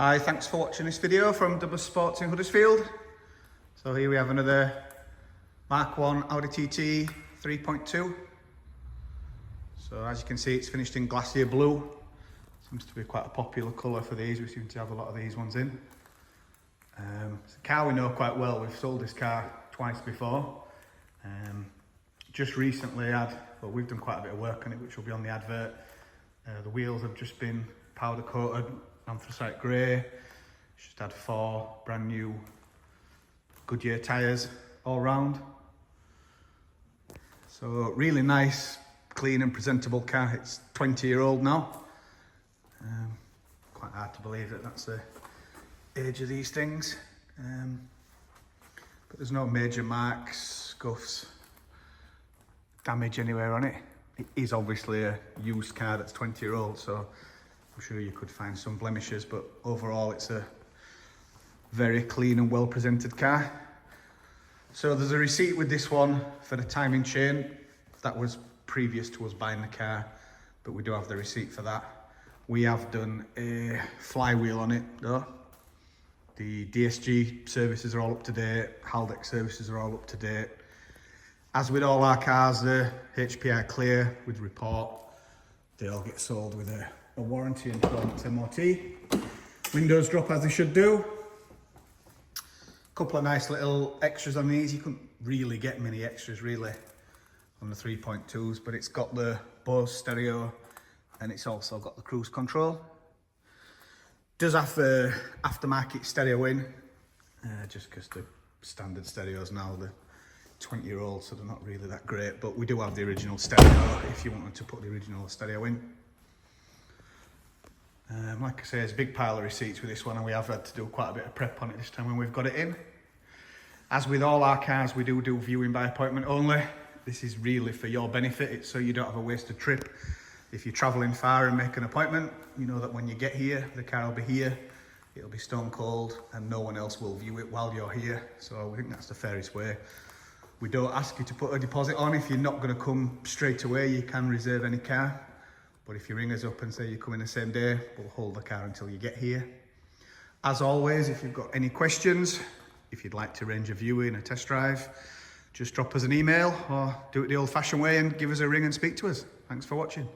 Hi, thanks for watching this video from Double Sports in Huddersfield. So here we have another Mark 1 Audi TT 3.2. So as you can see, it's finished in Glacier blue. Seems to be quite a popular colour for these. We seem to have a lot of these ones in. It's a car we know quite well. We've sold this car twice before. Just recently we've done quite a bit of work on it, which will be on the advert. The wheels have just been powder coated, anthracite grey. Just had 4 brand new Goodyear tyres all round. So really nice, clean and presentable car. It's 20-year-old now. Quite hard to believe that that's the age of these things. But there's no major marks, scuffs, damage anywhere on it. It is obviously a used car that's 20-year-old, so I'm sure you could find some blemishes, but overall it's a very clean and well presented car. So there's a receipt with this one for the timing chain. That was previous to us buying the car, but we do have the receipt for that. We have done a flywheel on it though. The DSG services are all up to date, haldex services are all up to date. As with all our cars, the HPI clear with report. They all get sold with a warranty and 12 months MOT. Windows drop as they should do. Couple of nice little extras on these. You couldn't really get many extras really on the 3.2s, but it's got the Bose stereo and it's also got the cruise control. Does have the aftermarket stereo in, just because the standard stereos now, the 20-year-old, so they're not really that great, but we do have the original stereo if you wanted to put the original stereo in. Like I say, there's a big pile of receipts with this one, and we have had to do quite a bit of prep on it this time when we've got it in. As with all our cars, we do viewing by appointment only. This is really for your benefit. It's so you don't have a wasted trip. If you're travelling far and make an appointment, you know that when you get here, the car will be here, it'll be stone cold, and no one else will view it while you're here. So we think that's the fairest way. We don't ask you to put a deposit on. If you're not going to come straight away, you can reserve any car. But if you ring us up and say you're coming the same day, we'll hold the car until you get here. As always, if you've got any questions, if you'd like to arrange a viewing, a test drive, just drop us an email or do it the old-fashioned way and give us a ring and speak to us. Thanks for watching.